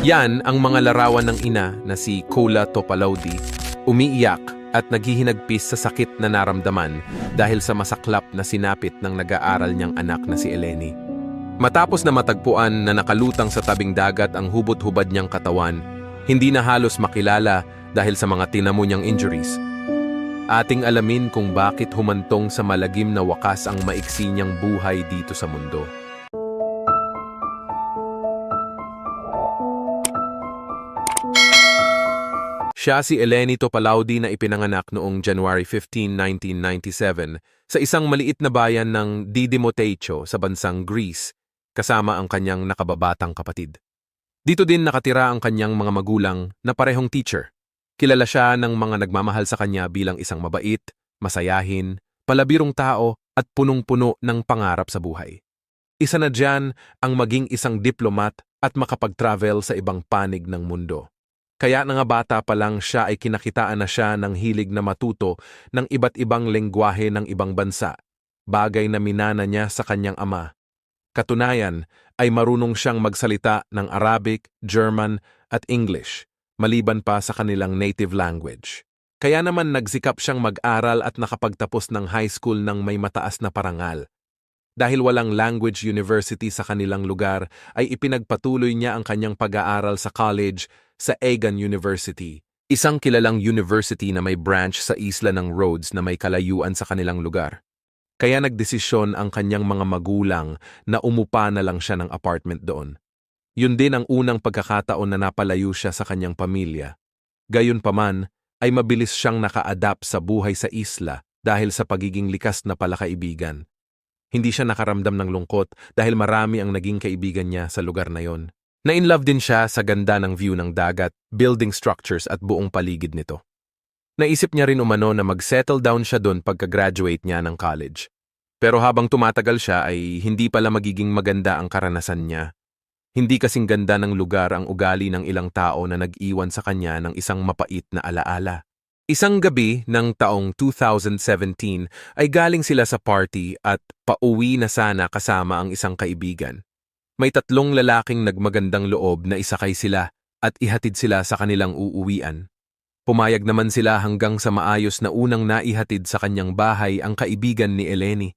Yan ang mga larawan ng ina na si Cola Topalawdi, umiiyak at naghihinagpis sa sakit na naramdaman dahil sa masaklap na sinapit ng nag-aaral niyang anak na si Eleni. Matapos na matagpuan na nakalutang sa tabing dagat ang hubot-hubad niyang katawan, hindi na halos makilala dahil sa mga tinamo niyang injuries. Ating alamin kung bakit humantong sa malagim na wakas ang maiksi niyang buhay dito sa mundo. Siya si Eleni Topalawdi na ipinanganak noong January 15, 1997 sa isang maliit na bayan ng Didymoteicho sa bansang Greece, kasama ang kanyang nakababatang kapatid. Dito din nakatira ang kanyang mga magulang na parehong teacher. Kilala siya ng mga nagmamahal sa kanya bilang isang mabait, masayahin, palabirong tao at punong-puno ng pangarap sa buhay. Isa na diyan ang maging isang diplomat at makapag-travel sa ibang panig ng mundo. Kaya na nga bata pa lang siya ay kinakitaan na siya ng hilig na matuto ng iba't ibang lengguwahe ng ibang bansa, bagay na minana niya sa kanyang ama. Katunayan ay marunong siyang magsalita ng Arabic, German at English, maliban pa sa kanilang native language. Kaya naman nagsikap siyang mag-aral at nakapagtapos ng high school ng may mataas na parangal. Dahil walang language university sa kanilang lugar, ay ipinagpatuloy niya ang kanyang pag-aaral sa college sa Aegon University, isang kilalang university na may branch sa isla ng Rhodes na may kalayuan sa kanilang lugar. Kaya nagdesisyon ang kanyang mga magulang na umupa na lang siya ng apartment doon. Yun din ang unang pagkakataon na napalayo siya sa kanyang pamilya. Gayunpaman, ay mabilis siyang naka-adapt sa buhay sa isla dahil sa pagiging likas na palakaibigan. Hindi siya nakaramdam ng lungkot dahil marami ang naging kaibigan niya sa lugar na yon. Na-inlove din siya sa ganda ng view ng dagat, building structures at buong paligid nito. Naisip niya rin umano na mag-settle down siya doon pagka-graduate niya ng college. Pero habang tumatagal siya ay hindi pala magiging maganda ang karanasan niya. Hindi kasing ganda ng lugar ang ugali ng ilang tao na nag-iwan sa kanya ng isang mapait na alaala. Isang gabi ng taong 2017 ay galing sila sa party at pauwi na sana kasama ang isang kaibigan. May 3 lalaking nagmagandang loob na isakay sila at ihatid sila sa kanilang uuwian. Pumayag naman sila hanggang sa maayos na unang naihatid sa kanyang bahay ang kaibigan ni Eleni.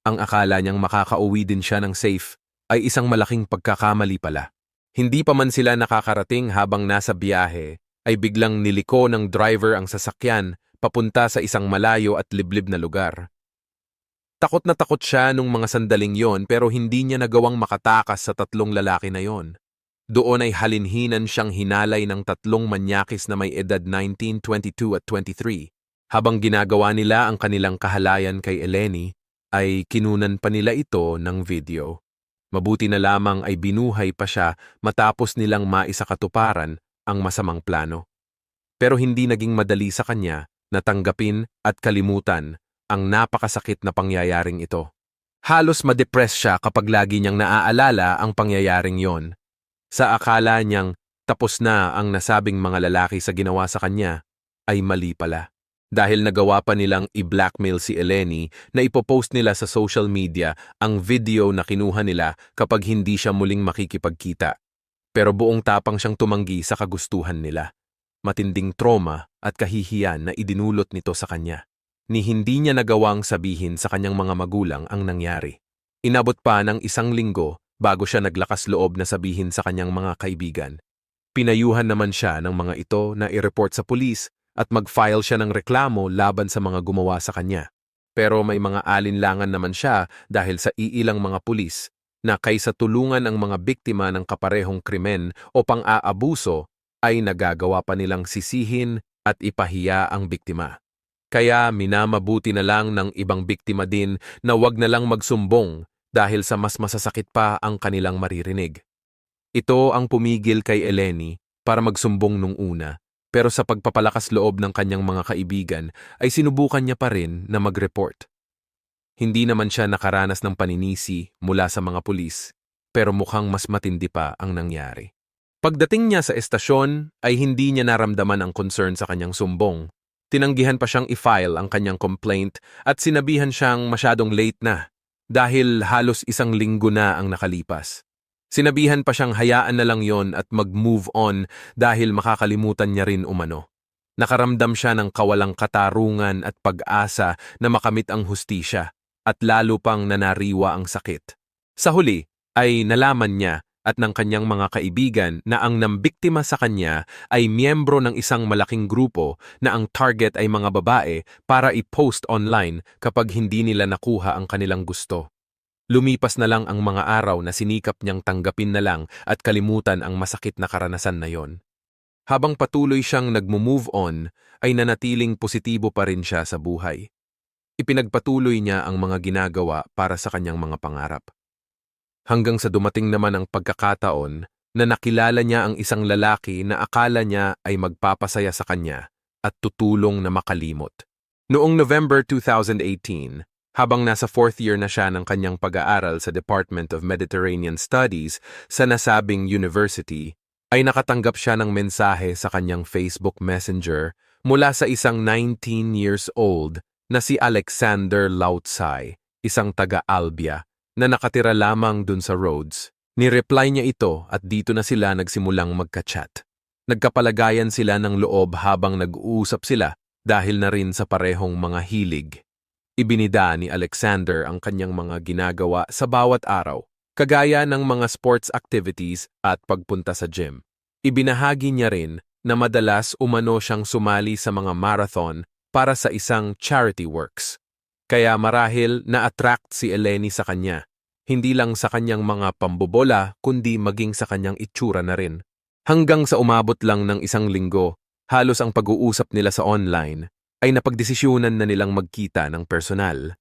Ang akala niyang makakauwi din siya ng safe ay isang malaking pagkakamali pala. Hindi pa man sila nakakarating habang nasa biyahe ay biglang niliko ng driver ang sasakyan papunta sa isang malayo at liblib na lugar. Takot na takot siya nung mga sandaling yon pero hindi niya nagawang makatakas sa 3 lalaki na yon. Doon ay halinhinan siyang hinalay ng 3 manyakis na may edad 19, 22 at 23. Habang ginagawa nila ang kanilang kahalayan kay Eleni, ay kinunan pa nila ito ng video. Mabuti na lamang ay binuhay pa siya matapos nilang maisakatuparan ang masamang plano. Pero hindi naging madali sa kanya na tanggapin at kalimutan ang napakasakit na pangyayaring ito. Halos ma-depress siya kapag lagi niyang naaalala ang pangyayaring yon. Sa akala niyang tapos na ang nasabing mga lalaki sa ginawa sa kanya, ay mali pala. Dahil nagawa pa nilang i-blackmail si Eleni na ipopost nila sa social media ang video na kinuha nila kapag hindi siya muling makikipagkita. Pero buong tapang siyang tumanggi sa kagustuhan nila. Matinding trauma at kahihiyan na idinulot nito sa kanya. Ni hindi niya nagawang sabihin sa kanyang mga magulang ang nangyari. Inabot pa ng 1 linggo bago siya naglakas loob na sabihin sa kanyang mga kaibigan. Pinayuhan naman siya ng mga ito na i-report sa pulis at mag-file siya ng reklamo laban sa mga gumawa sa kanya. Pero may mga alinlangan naman siya dahil sa iilang mga pulis na kaysa tulungan ang mga biktima ng kaparehong krimen o pang-aabuso ay nagagawa pa nilang sisihin at ipahiya ang biktima. Kaya minamabuti na lang ng ibang biktima din na wag na lang magsumbong dahil sa mas masasakit pa ang kanilang maririnig. Ito ang pumigil kay Eleni para magsumbong nung una, pero sa pagpapalakas loob ng kanyang mga kaibigan ay sinubukan niya pa rin na mag-report. Hindi naman siya nakaranas ng paninisi mula sa mga pulis, pero mukhang mas matindi pa ang nangyari. Pagdating niya sa estasyon ay hindi niya naramdaman ang concern sa kanyang sumbong. Tinanggihan pa siyang i-file ang kanyang complaint at sinabihan siyang masyadong late na dahil halos 1 linggo na ang nakalipas. Sinabihan pa siyang hayaan na lang yon at mag-move on dahil makakalimutan niya rin umano. Nakaramdam siya ng kawalang katarungan at pag-asa na makamit ang hustisya at lalo pang nanariwa ang sakit. Sa huli ay nalaman niya at ng kanyang mga kaibigan na ang nambiktima sa kanya ay miyembro ng isang malaking grupo na ang target ay mga babae para i-post online kapag hindi nila nakuha ang kanilang gusto. Lumipas na lang ang mga araw na sinikap niyang tanggapin na lang at kalimutan ang masakit na karanasan na yon. Habang patuloy siyang nagmo-move on, ay nanatiling positibo pa rin siya sa buhay. Ipinagpatuloy niya ang mga ginagawa para sa kanyang mga pangarap. Hanggang sa dumating naman ang pagkakataon na nakilala niya ang isang lalaki na akala niya ay magpapasaya sa kanya at tutulong na makalimot. Noong November 2018, habang nasa 4th year na siya ng kanyang pag-aaral sa Department of Mediterranean Studies sa nasabing university, ay nakatanggap siya ng mensahe sa kanyang Facebook Messenger mula sa isang 19 years old na si Alexander Lautsay, isang taga-Albia, na nakatira lamang dun sa Rhodes. Ni-reply niya ito at dito na sila nagsimulang magka-chat. Nagkapalagayan sila ng loob habang nag-uusap sila dahil na rin sa parehong mga hilig. Ibinida ni Alexander ang kanyang mga ginagawa sa bawat araw, kagaya ng mga sports activities at pagpunta sa gym. Ibinahagi niya rin na madalas umano siyang sumali sa mga marathon para sa isang charity works. Kaya marahil na-attract si Eleni sa kanya, hindi lang sa kanyang mga pambobola kundi maging sa kanyang itsura na rin. Hanggang sa umabot lang ng isang linggo, halos ang pag-uusap nila sa online ay napagdesisyunan na nilang magkita ng personal.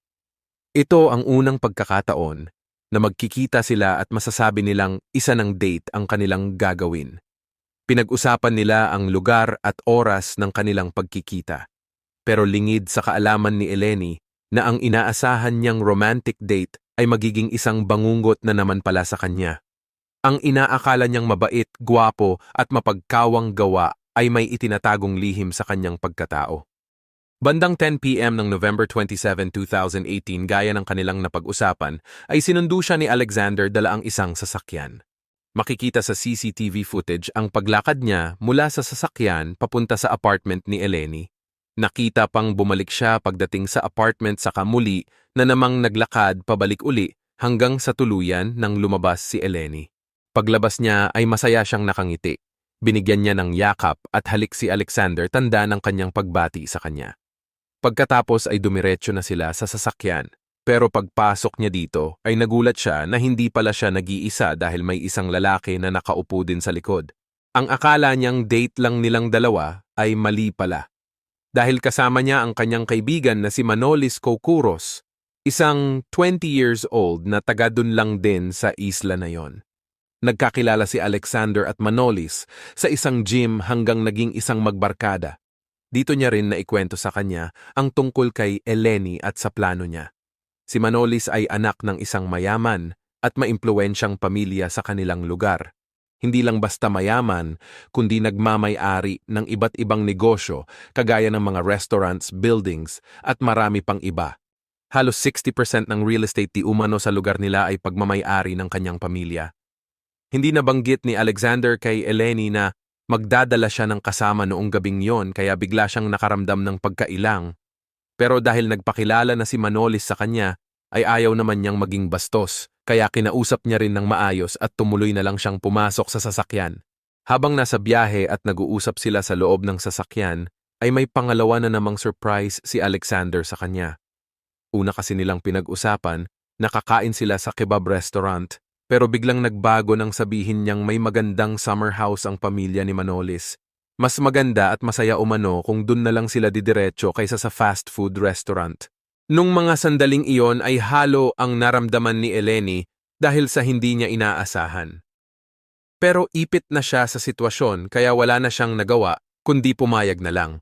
Ito ang unang pagkakataon na magkikita sila at masasabi nilang isa ng date ang kanilang gagawin. Pinag-usapan nila ang lugar at oras ng kanilang pagkikita. Pero lingid sa kaalaman ni Eleni na ang inaasahan niyang romantic date ay magiging isang bangungot na naman pala sa kanya. Ang inaakala niyang mabait, gwapo at mapagkawang gawa ay may itinatagong lihim sa kanyang pagkatao. Bandang 10 p.m. ng November 27, 2018, gaya ng kanilang napag-usapan, ay sinundo siya ni Alexander dala ang isang sasakyan. Makikita sa CCTV footage ang paglakad niya mula sa sasakyan papunta sa apartment ni Eleni. Nakita pang bumalik siya pagdating sa apartment saka muli na namang naglakad pabalik uli hanggang sa tuluyan nang lumabas si Eleni. Paglabas niya ay masaya siyang nakangiti. Binigyan niya ng yakap at halik si Alexander tanda ng kanyang pagbati sa kanya. Pagkatapos ay dumiretso na sila sa sasakyan. Pero pagpasok niya dito ay nagulat siya na hindi pala siya nag-iisa dahil may isang lalaki na nakaupo din sa likod. Ang akala niyang date lang nilang dalawa ay mali pala. Dahil kasama niya ang kanyang kaibigan na si Manolis Kokouros, isang 20 years old na taga dun lang din sa isla na yon. Nagkakilala si Alexander at Manolis sa isang gym hanggang naging isang magbarkada. Dito niya rin naikwento sa kanya ang tungkol kay Eleni at sa plano niya. Si Manolis ay anak ng isang mayaman at maimpluwensyang pamilya sa kanilang lugar. Hindi lang basta mayaman, kundi nagmamay-ari ng iba't ibang negosyo kagaya ng mga restaurants, buildings at marami pang iba. Halos 60% ng real estate di umano sa lugar nila ay pagmamay-ari ng kanyang pamilya. Hindi nabanggit ni Alexander kay Eleni na magdadala siya ng kasama noong gabing yon kaya bigla siyang nakaramdam ng pagkailang. Pero dahil nagpakilala na si Manolis sa kanya, ay ayaw naman niyang maging bastos, kaya kinausap niya rin ng maayos at tumuloy na lang siyang pumasok sa sasakyan. Habang nasa biyahe at nag-uusap sila sa loob ng sasakyan, ay may pangalawa na namang surprise si Alexander sa kanya. Una kasi nilang pinag-usapan, nakakain sila sa kebab restaurant, pero biglang nagbago nang sabihin niyang may magandang summer house ang pamilya ni Manolis. Mas maganda at masaya umano kung dun na lang sila didiretso kaysa sa fast food restaurant. Nung mga sandaling iyon ay halo ang naramdaman ni Eleni dahil sa hindi niya inaasahan. Pero ipit na siya sa sitwasyon kaya wala na siyang nagawa kundi pumayag na lang.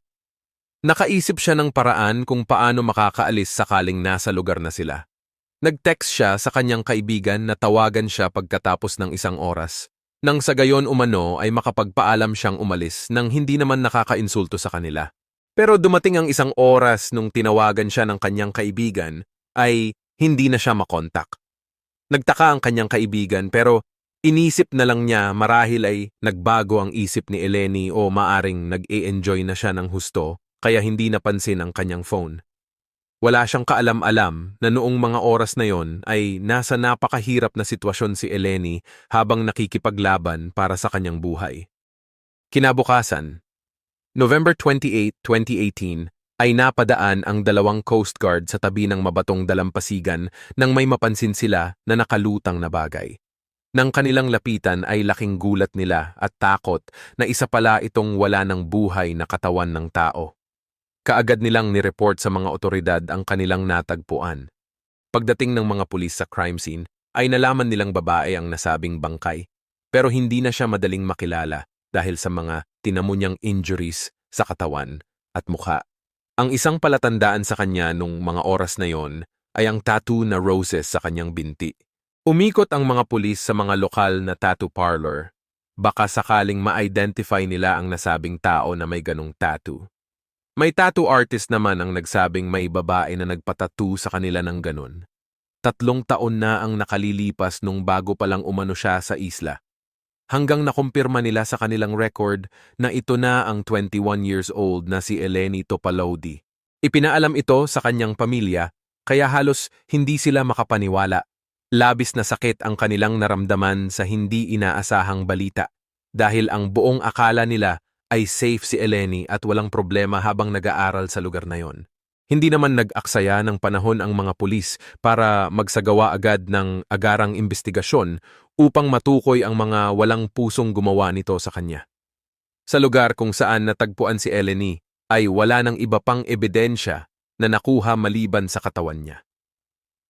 Nakaisip siya ng paraan kung paano makakaalis sakaling nasa lugar na sila. Nag-text siya sa kanyang kaibigan na tawagan siya pagkatapos ng isang oras. Nang sa gayon umano ay makapagpaalam siyang umalis nang hindi naman nakakainsulto sa kanila. Pero dumating ang isang oras nung tinawagan siya ng kanyang kaibigan ay hindi na siya makontak. Nagtaka ang kanyang kaibigan pero Inisip na lang niya marahil ay nagbago ang isip ni Eleni o maaring nag-e-enjoy na siya ng husto kaya hindi napansin ang kanyang phone. Wala siyang kaalam-alam na noong mga oras na yon ay nasa napakahirap na sitwasyon si Eleni habang nakikipaglaban para sa kanyang buhay. Kinabukasan, November 28, 2018, ay napadaan ang dalawang Coast Guard sa tabi ng mabatong dalampasigan nang may mapansin sila na nakalutang na bagay. Nang kanilang lapitan ay laking gulat nila at takot na isa pala itong wala ng buhay na katawan ng tao. Kaagad nilang nireport sa mga otoridad ang kanilang natagpuan. Pagdating ng mga pulis sa crime scene, ay nalaman nilang babae ang nasabing bangkay. Pero hindi na siya madaling makilala dahil sa mga tinamo niyang injuries sa katawan at mukha. Ang isang palatandaan sa kanya nung mga oras na yon ay ang tattoo na roses sa kanyang binti. Umikot ang mga pulis sa mga lokal na tattoo parlor. Baka sakaling ma-identify nila ang nasabing tao na may ganong tattoo. May tattoo artist naman ang nagsabing may babae na nagpatattoo sa kanila ng ganon. 3 taon na ang nakalilipas nung bago palang umano siya sa isla. Hanggang nakumpirma nila sa kanilang record na ito na ang 21 years old na si Eleni Topalodi. Ipinaalam ito sa kanyang pamilya, kaya halos hindi sila makapaniwala. Labis na sakit ang kanilang naramdaman sa hindi inaasahang balita dahil ang buong akala nila ay safe si Eleni at walang problema habang nag-aaral sa lugar na yon. Hindi naman nag-aksaya ng panahon ang mga pulis para magsagawa agad ng agarang investigasyon upang matukoy ang mga walang pusong gumawa nito sa kanya. Sa lugar kung saan natagpuan si Eleni ay wala nang iba pang ebidensya na nakuha maliban sa katawan niya.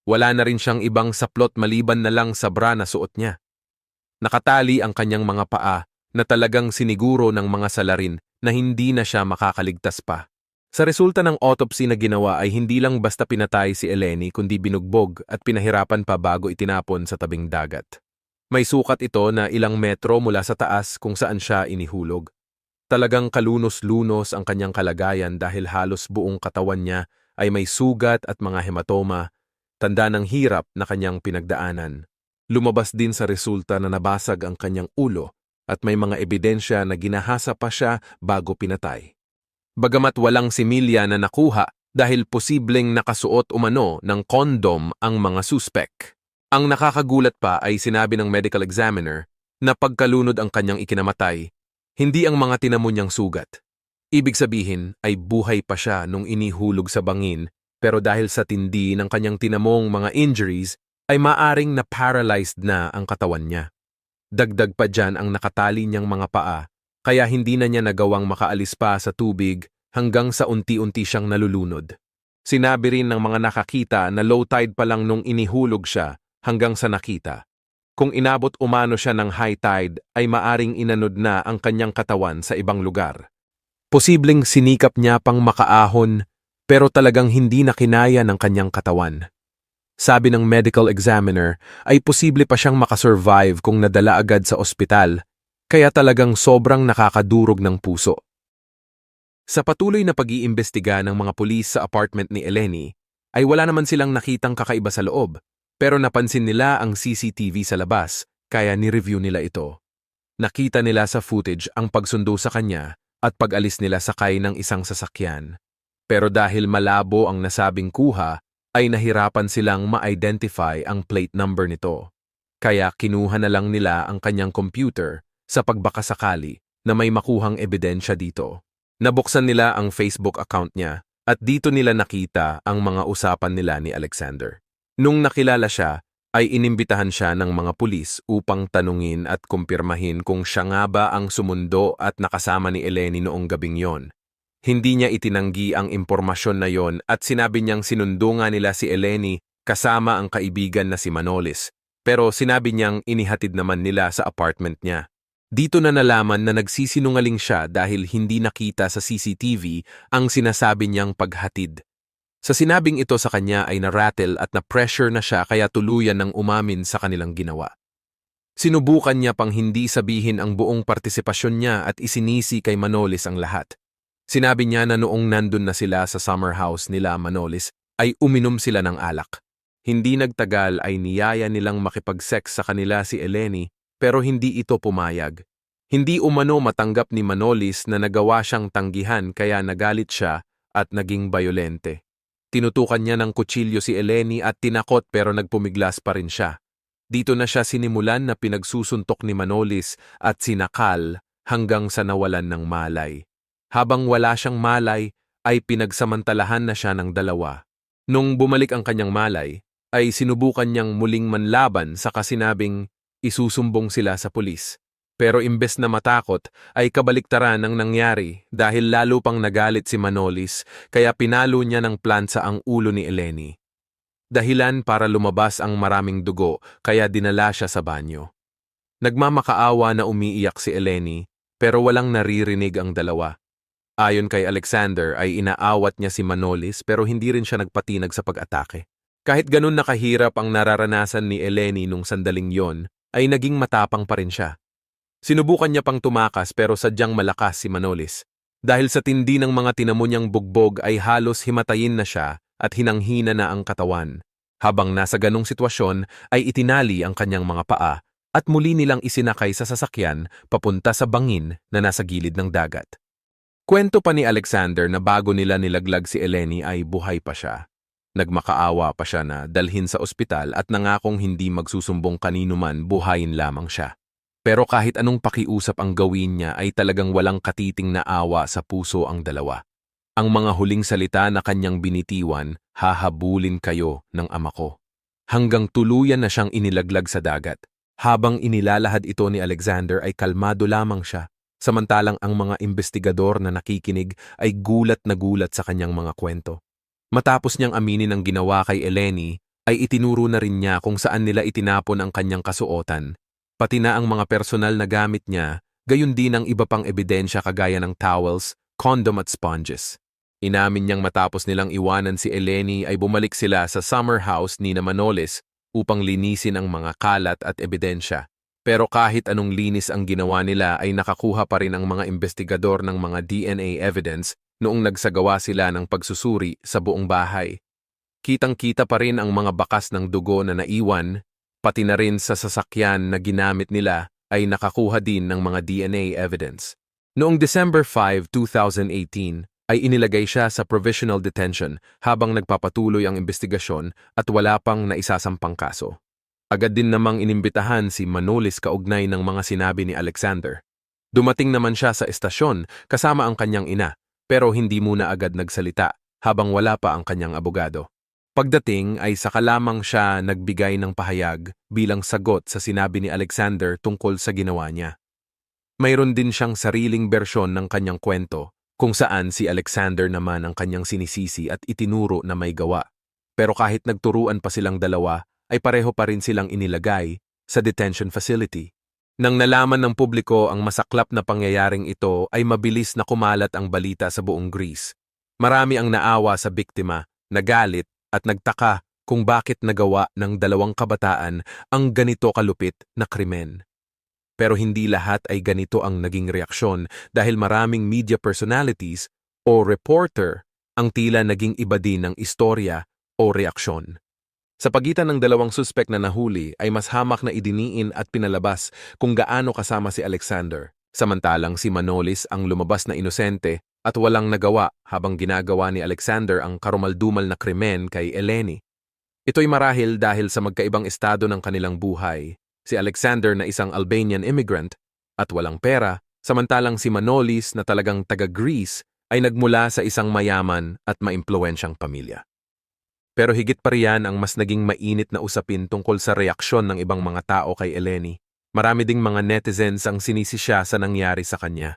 Wala na rin siyang ibang saplot maliban na lang sa bra na suot niya. Nakatali ang kanyang mga paa na talagang siniguro ng mga salarin na hindi na siya makakaligtas pa. Sa resulta ng autopsy na ginawa ay hindi lang basta pinatay si Eleni kundi binugbog at pinahirapan pa bago itinapon sa tabing dagat. May sukat ito na ilang metro mula sa taas kung saan siya inihulog. Talagang kalunos-lunos ang kanyang kalagayan dahil halos buong katawan niya ay may sugat at mga hematoma, tanda ng hirap na kanyang pinagdaanan. Lumabas din sa resulta na nabasag ang kanyang ulo at may mga ebidensya na ginahasa pa siya bago pinatay. Bagamat walang similya na nakuha dahil posibleng nakasuot umano ng kondom ang mga suspek. Ang nakakagulat pa ay sinabi ng medical examiner na pagkalunod ang kanyang ikinamatay, hindi ang mga tinamo niyang sugat. Ibig sabihin ay buhay pa siya nung inihulog sa bangin pero dahil sa tindi ng kanyang tinamong mga injuries ay maaring na-paralyzed na ang katawan niya. Dagdag pa dyan ang nakatali niyang mga paa kaya hindi na niya nagawang makaalis pa sa tubig hanggang sa unti-unti siyang nalulunod. Sinabi rin ng mga nakakita na low tide pa lang nung inihulog siya hanggang sa nakita. Kung inabot umano siya ng high tide ay maaring inanod na ang kanyang katawan sa ibang lugar. Posibleng sinikap niya pang makaahon pero talagang hindi na kinaya ng kanyang katawan. Sabi ng medical examiner ay posible pa siyang makasurvive kung nadala agad sa ospital, kaya talagang sobrang nakakadurog ng puso. Sa patuloy na pag-iimbestiga ng mga pulis sa apartment ni Eleni, ay wala naman silang nakitang kakaiba sa loob, pero napansin nila ang CCTV sa labas, kaya ni-review nila ito. Nakita nila sa footage ang pagsundo sa kanya at pag-alis nila sakay ng isang sasakyan. Pero dahil malabo ang nasabing kuha, ay nahirapan silang ma-identify ang plate number nito. Kaya kinuha na lang nila ang kanyang computer sa pagbakasakali na may makuhang ebidensya dito. Nabuksan nila ang Facebook account niya at dito nila nakita ang mga usapan nila ni Alexander. Nung nakilala siya, ay inimbitahan siya ng mga pulis upang tanungin at kumpirmahin kung siya nga ba ang sumundo at nakasama ni Eleni noong gabing yon. Hindi niya itinanggi ang impormasyon na yon at sinabi niyang sinundo nga nila si Eleni kasama ang kaibigan na si Manolis, pero sinabi niyang inihatid naman nila sa apartment niya. Dito na nalaman na nagsisinungaling siya dahil hindi nakita sa CCTV ang sinasabi niyang paghatid. Sa sinabing ito sa kanya ay na-rattle at na-pressure na siya kaya tuluyan ng umamin sa kanilang ginawa. Sinubukan niya pang hindi sabihin ang buong partisipasyon niya at isinisi kay Manolis ang lahat. Sinabi niya na noong nandun na sila sa summer house nila Manolis ay uminom sila ng alak. Hindi nagtagal ay niyaya nilang makipag-sex sa kanila si Eleni pero hindi ito pumayag. Hindi umano matanggap ni Manolis na nagawa siyang tanggihan kaya nagalit siya at naging bayolente. Tinutukan niya ng kutsilyo si Eleni at tinakot pero nagpumiglas pa rin siya. Dito na siya sinimulan na pinagsusuntok ni Manolis at sinakal hanggang sa nawalan ng malay. Habang wala siyang malay, ay pinagsamantalahan na siya ng dalawa. Nung bumalik ang kanyang malay, ay sinubukan niyang muling manlaban sa kasinabing isusumbong sila sa pulis. Pero imbes na matakot, ay kabaliktaran ang nangyari dahil lalo pang nagalit si Manolis kaya pinalo niya ng plansa ang ulo ni Eleni. Dahilan para lumabas ang maraming dugo kaya dinala siya sa banyo. Nagmamakaawa na umiiyak si Eleni pero walang naririnig ang dalawa. Ayon kay Alexander ay inaawat niya si Manolis pero hindi rin siya nagpatinag sa pag-atake. Kahit ganun nakahirap ang nararanasan ni Eleni nung sandaling yon, ay naging matapang pa rin siya. Sinubukan niya pang tumakas pero sadyang malakas si Manolis. Dahil sa tindi ng mga tinamo niyang bugbog ay halos himatayin na siya at hinanghina na ang katawan. Habang nasa ganong sitwasyon ay itinali ang kanyang mga paa at muli nilang isinakay sa sasakyan papunta sa bangin na nasa gilid ng dagat. Kwento pa ni Alexander na bago nila nilaglag si Eleni ay buhay pa siya. Nagmakaawa pa siya na dalhin sa ospital at nangakong hindi magsusumbong kanino man buhayin lamang siya. Pero kahit anong pakiusap ang gawin niya ay talagang walang katiting na awa sa puso ang dalawa. Ang mga huling salita na kanyang binitiwan, hahabulin kayo ng ama ko. Hanggang tuluyan na siyang inilaglag sa dagat. Habang inilalahad ito ni Alexander ay kalmado lamang siya. Samantalang ang mga investigador na nakikinig ay gulat na gulat sa kanyang mga kwento. Matapos niyang aminin ang ginawa kay Eleni, ay itinuro na rin niya kung saan nila itinapon ang kanyang kasuotan. Pati na ang mga personal na gamit niya, gayon din ang iba pang ebidensya kagaya ng towels, condom at sponges. Inamin niyang matapos nilang iwanan si Eleni ay bumalik sila sa summer house ni Manolis upang linisin ang mga kalat at ebidensya. Pero kahit anong linis ang ginawa nila ay nakakuha pa rin ang mga investigador ng mga DNA evidence noong nagsagawa sila ng pagsusuri sa buong bahay. Kitang-kita pa rin ang mga bakas ng dugo na naiwan, pati na rin sa sasakyan na ginamit nila ay nakakuha din ng mga DNA evidence. Noong December 5, 2018, ay inilagay siya sa provisional detention habang nagpapatuloy ang investigasyon at wala pang naisasampang kaso. Agad din namang inimbitahan si Manolis kaugnay ng mga sinabi ni Alexander. Dumating naman siya sa estasyon kasama ang kanyang ina, pero hindi muna agad nagsalita habang wala pa ang kanyang abogado. Pagdating ay saka lamang siya nagbigay ng pahayag bilang sagot sa sinabi ni Alexander tungkol sa ginawa niya. Mayroon din siyang sariling bersyon ng kanyang kwento kung saan si Alexander naman ang kanyang sinisisi at itinuro na may gawa. Pero kahit nagturuan pa silang dalawa, ay pareho pa rin silang inilagay sa detention facility. Nang nalaman ng publiko ang masaklap na pangyayaring ito ay mabilis na kumalat ang balita sa buong Greece. Marami ang naawa sa biktima, nagalit at nagtaka kung bakit nagawa ng dalawang kabataan ang ganito kalupit na krimen. Pero hindi lahat ay ganito ang naging reaksyon dahil maraming media personalities o reporter ang tila naging iba din ng istorya o reaksyon. Sa pagitan ng dalawang suspek na nahuli ay mas hamak na idiniin at pinalabas kung gaano kasama si Alexander, samantalang si Manolis ang lumabas na inosente at walang nagawa habang ginagawa ni Alexander ang karumaldumal na krimen kay Eleni. Ito'y marahil dahil sa magkaibang estado ng kanilang buhay. Si Alexander na isang Albanian immigrant at walang pera, samantalang si Manolis na talagang taga-Greece ay nagmula sa isang mayaman at maimpluwensyang pamilya. Pero higit pa riyan ang mas naging mainit na usapin tungkol sa reaksyon ng ibang mga tao kay Eleni. Marami ding mga netizens ang sinisi siya sa nangyari sa kanya.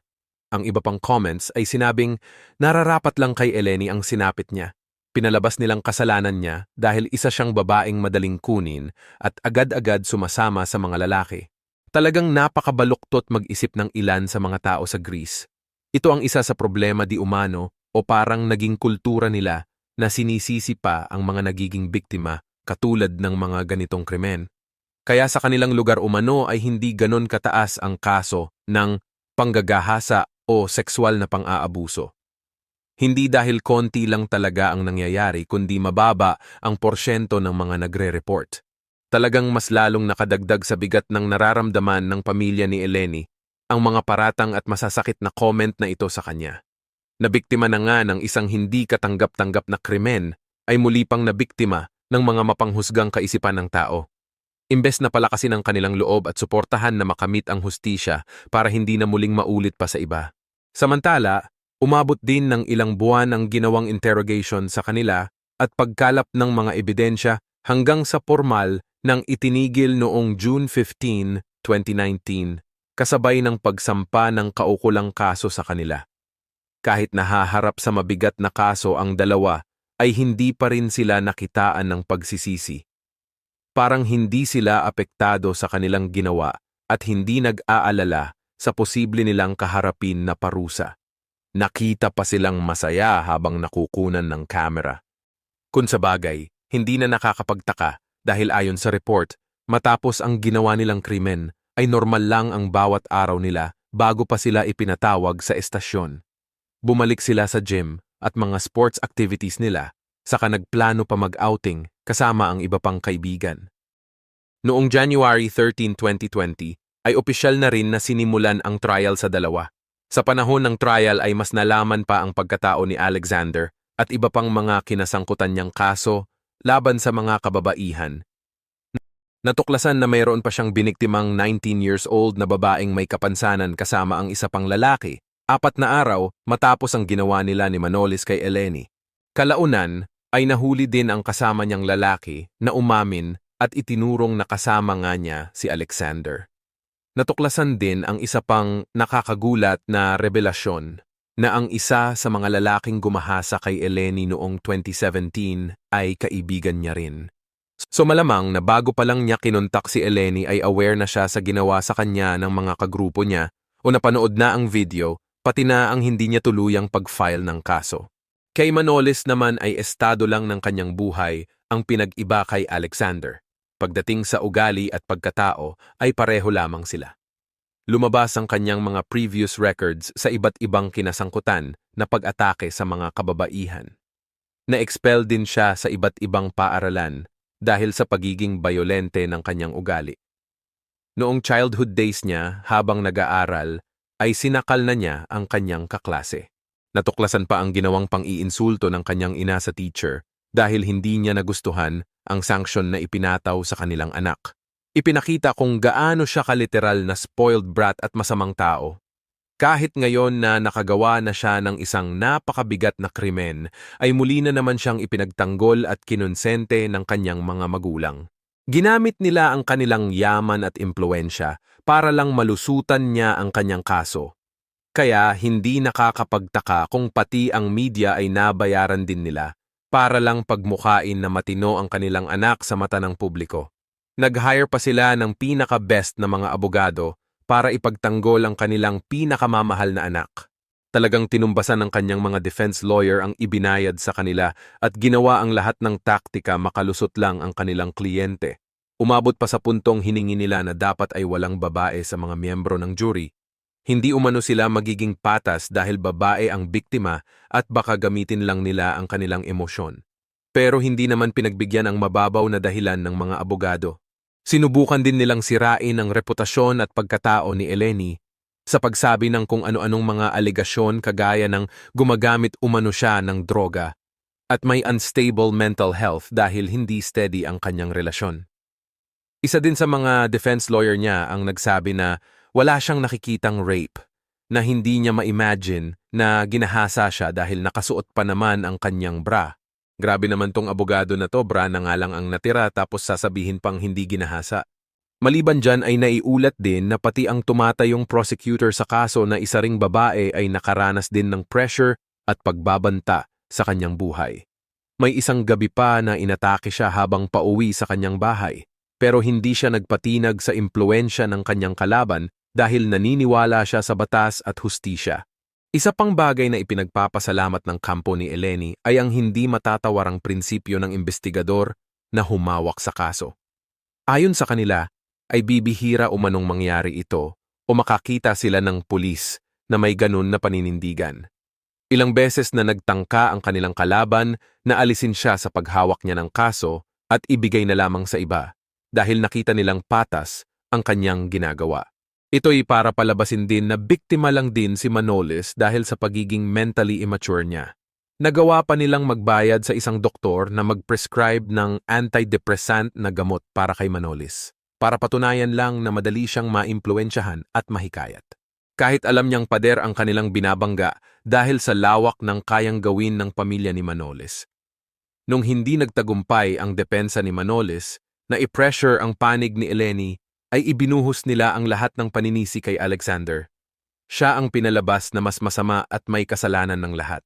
Ang iba pang comments ay sinabing nararapat lang kay Eleni ang sinapit niya. Pinalabas nilang kasalanan niya dahil isa siyang babaeng madaling kunin at agad-agad sumasama sa mga lalaki. Talagang napakabaluktot mag-isip ng ilan sa mga tao sa Greece. Ito ang isa sa problema di umano o parang naging kultura nila na sinisisi pa ang mga nagiging biktima katulad ng mga ganitong krimen. Kaya sa kanilang lugar umano ay hindi ganon kataas ang kaso ng panggagahasa o sexual na pang-aabuso. Hindi dahil konti lang talaga ang nangyayari kundi mababa ang porsyento ng mga nagre-report. Talagang mas lalong nakadagdag sa bigat ng nararamdaman ng pamilya ni Eleni ang mga paratang at masasakit na comment na ito sa kanya. Nabiktima na nga ng isang hindi katanggap-tanggap na krimen ay muli pang nabiktima ng mga mapanghusgang kaisipan ng tao. Imbes na palakasin ang kanilang loob at suportahan na makamit ang hustisya para hindi na muling maulit pa sa iba. Samantala, umabot din ng ilang buwan ang ginawang interrogation sa kanila at pagkalap ng mga ebidensya hanggang sa formal nang itinigil noong June 15, 2019, kasabay ng pagsampa ng kaukulang kaso sa kanila. Kahit nahaharap sa mabigat na kaso ang dalawa, ay hindi pa rin sila nakitaan ng pagsisisi. Parang hindi sila apektado sa kanilang ginawa at hindi nag-aalala sa posible nilang kaharapin na parusa. Nakita pa silang masaya habang nakukunan ng kamera. Kung sa bagay, hindi na nakakapagtaka dahil ayon sa report, matapos ang ginawa nilang krimen, ay normal lang ang bawat araw nila bago pa sila ipinatawag sa estasyon. Bumalik sila sa gym at mga sports activities nila, saka nagplano pa mag-outing kasama ang iba pang kaibigan. Noong January 13, 2020, ay opisyal na rin na sinimulan ang trial sa dalawa. Sa panahon ng trial ay mas nalaman pa ang pagkatao ni Alexander at iba pang mga kinasangkutan niyang kaso laban sa mga kababaihan. Natuklasan na mayroon pa siyang biniktimang 19 years old na babaeng may kapansanan kasama ang isa pang lalaki, 4 na araw matapos ang ginawa nila ni Manolis kay Eleni. Kalaunan ay nahuli din ang kasama niyang lalaki na umamin at itinurong na kasama nga niya si Alexander. Natuklasan din ang isa pang nakakagulat na revelasyon na ang isa sa mga lalaking gumahasa kay Eleni noong 2017 ay kaibigan niya rin. So malamang na bago pa lang niya kinontak si Eleni ay aware na siya sa ginawa sa kanya ng mga kagrupo niya o napanood na ang video, pati na ang hindi niya tuluyang pag-file ng kaso. Kay Manolis naman ay estado lang ng kanyang buhay ang pinag-iba kay Alexander. Pagdating sa ugali at pagkatao ay pareho lamang sila. Lumabas ang kanyang mga previous records sa iba't ibang kinasangkutan na pag-atake sa mga kababaihan. Na-expel din siya sa iba't ibang paaralan dahil sa pagiging bayolente ng kanyang ugali. Noong childhood days niya, habang nag-aaral, ay sinakal na niya ang kanyang kaklase. Natuklasan pa ang ginawang pang-iinsulto ng kanyang ina sa teacher dahil hindi niya nagustuhan ang sanksyon na ipinataw sa kanilang anak. Ipinakita kung gaano siya kaliteral na spoiled brat at masamang tao. Kahit ngayon na nakagawa na siya ng isang napakabigat na krimen, ay muli na naman siyang ipinagtanggol at kinonsente ng kanyang mga magulang. Ginamit nila ang kanilang yaman at impluensya para lang malusutan niya ang kanyang kaso. Kaya hindi nakakapagtaka kung pati ang media ay nabayaran din nila para lang pagmukhain na matino ang kanilang anak sa mata ng publiko. Nag-hire pa sila ng pinaka-best na mga abogado para ipagtanggol ang kanilang pinakamamahal na anak. Talagang tinumbasan ng kanyang mga defense lawyer ang ibinayad sa kanila at ginawa ang lahat ng taktika makalusot lang ang kanilang kliyente. Umabot pa sa puntong hiningi nila na dapat ay walang babae sa mga miyembro ng jury. Hindi umano sila magiging patas dahil babae ang biktima at baka gamitin lang nila ang kanilang emosyon. Pero hindi naman pinagbigyan ang mababaw na dahilan ng mga abogado. Sinubukan din nilang sirain ang reputasyon at pagkatao ni Eleni sa pagsabi ng kung ano-anong mga alegasyon kagaya ng gumagamit umano siya ng droga at may unstable mental health dahil hindi steady ang kanyang relasyon. Isa din sa mga defense lawyer niya ang nagsabi na wala siyang nakikitang rape, na hindi niya ma-imagine na ginahasa siya dahil nakasuot pa naman ang kanyang bra. Grabe naman tong abogado na to, bra na nga lang ang natira tapos sasabihin pang hindi ginahasa. Maliban dyan ay naiulat din na pati ang tumatayong prosecutor sa kaso na isa ring babae ay nakaranas din ng pressure at pagbabanta sa kanyang buhay. May isang gabi pa na inatake siya habang pauwi sa kanyang bahay, pero hindi siya nagpatinag sa impluensya ng kanyang kalaban dahil naniniwala siya sa batas at hustisya. Isa pang bagay na ipinagpapasalamat ng kampo ni Eleni ay ang hindi matatawarang prinsipyo ng investigador na humawak sa kaso. Ayon sa kanila, ay bibihira umanong mangyari ito o makakita sila ng pulis na may ganun na paninindigan. Ilang beses na nagtangka ang kanilang kalaban na alisin siya sa paghawak niya ng kaso at ibigay na lamang sa iba. dahil nakita nilang patas ang kanyang ginagawa. Ito'y para palabasin din na biktima lang din si Manolis dahil sa pagiging mentally immature niya. Nagawa pa nilang magbayad sa isang doktor na mag-prescribe ng antidepressant na gamot para kay Manolis, para patunayan lang na madali siyang maimpluwensyahan at mahikayat. Kahit alam niyang pader ang kanilang binabangga dahil sa lawak ng kayang gawin ng pamilya ni Manolis. Nung hindi nagtagumpay ang depensa ni Manolis, na i-pressure ang panig ni Eleni, ay ibinuhos nila ang lahat ng paninisi kay Alexander. Siya ang pinalabas na mas masama at may kasalanan ng lahat.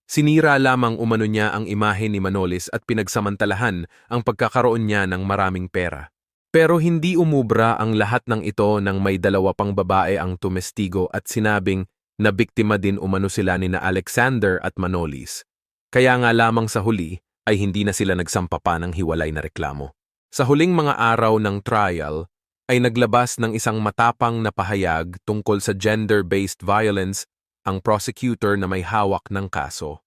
Sinira lamang umano niya ang imahe ni Manolis at pinagsamantalahan ang pagkakaroon niya ng maraming pera. Pero hindi umubra ang lahat ng ito nang may dalawa pang babae ang tumestigo at sinabing na biktima din umano sila ni na Alexander at Manolis. Kaya nga lamang sa huli ay hindi na sila nagsampa pa ng hiwalay na reklamo. Sa huling mga araw ng trial, ay naglabas ng isang matapang na pahayag tungkol sa gender-based violence ang prosecutor na may hawak ng kaso.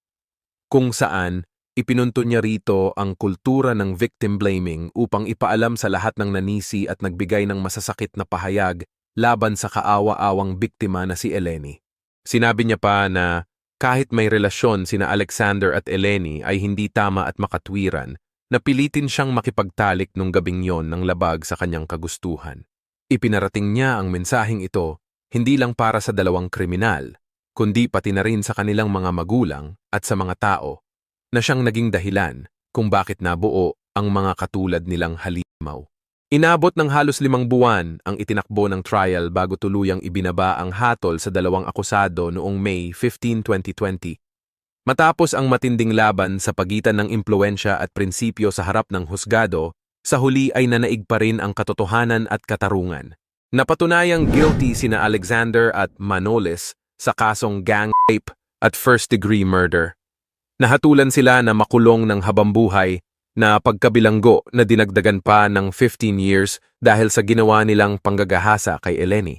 Kung saan, ipinunto niya rito ang kultura ng victim blaming upang ipaalam sa lahat ng nanisi at nagbigay ng masasakit na pahayag laban sa kaawa-awang biktima na si Eleni. Sinabi niya pa na kahit may relasyon sina Alexander at Eleni ay hindi tama at makatwiran, napilitin siyang makipagtalik nung gabing yon ng labag sa kanyang kagustuhan. Ipinarating niya ang mensaheng ito hindi lang para sa dalawang kriminal, kundi pati na rin sa kanilang mga magulang at sa mga tao na siyang naging dahilan kung bakit nabuo ang mga katulad nilang halimaw. Inabot ng halos 5 buwan ang itinakbo ng trial bago tuluyang ibinaba ang hatol sa dalawang akusado noong May 15, 2020. Matapos ang matinding laban sa pagitan ng impluwensya at prinsipyo sa harap ng husgado, sa huli ay nanaig pa rin ang katotohanan at katarungan. Napatunayang guilty sina Alexander at Manolis sa kasong gang rape at first-degree murder. Nahatulan sila na makulong ng habambuhay na pagkabilanggo na dinagdagan pa ng 15 years dahil sa ginawa nilang panggagahasa kay Eleni.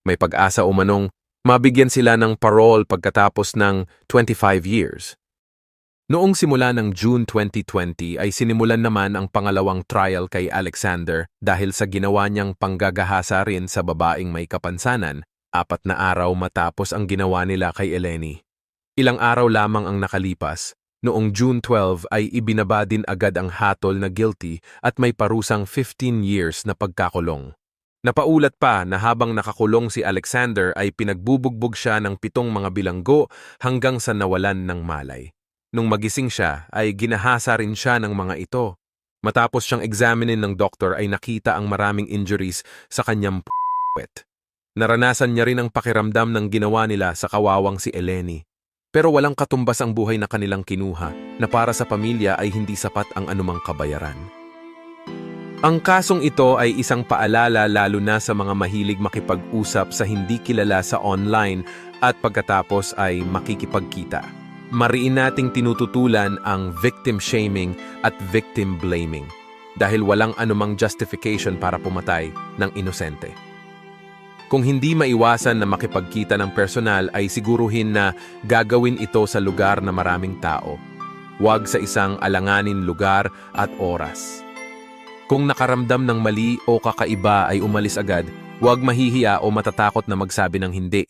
May pag-asa umanong mabigyan sila ng parole pagkatapos ng 25 years. Noong simula ng June 2020 ay sinimulan naman ang pangalawang trial kay Alexander dahil sa ginawa niyang panggagahasa rin sa babaeng may kapansanan, 4 na araw matapos ang ginawa nila kay Eleni. Ilang araw lamang ang nakalipas, noong June 12 ay ibinaba din agad ang hatol na guilty at may parusang 15 years na pagkakulong. Napaulat pa na habang nakakulong si Alexander ay pinagbubugbog siya ng 7 mga bilanggo hanggang sa nawalan ng malay. Nung magising siya ay ginahasa rin siya ng mga ito. Matapos siyang examinin ng doktor ay nakita ang maraming injuries sa kanyang puwet. Naranasan niya rin ang pakiramdam ng ginawa nila sa kawawang si Eleni. Pero walang katumbas ang buhay na kanilang kinuha na para sa pamilya ay hindi sapat ang anumang kabayaran. Ang kasong ito ay isang paalala lalo na sa mga mahilig makipag-usap sa hindi kilala sa online at pagkatapos ay makikipagkita. Mariin nating tinututulan ang victim shaming at victim blaming dahil walang anumang justification para pumatay ng inosente. Kung hindi maiwasan na makipagkita ng personal ay siguruhin na gagawin ito sa lugar na maraming tao. Huwag sa isang alanganin lugar at oras. Kung nakaramdam ng mali o kakaiba ay umalis agad, huwag mahihiya o matatakot na magsabi ng hindi.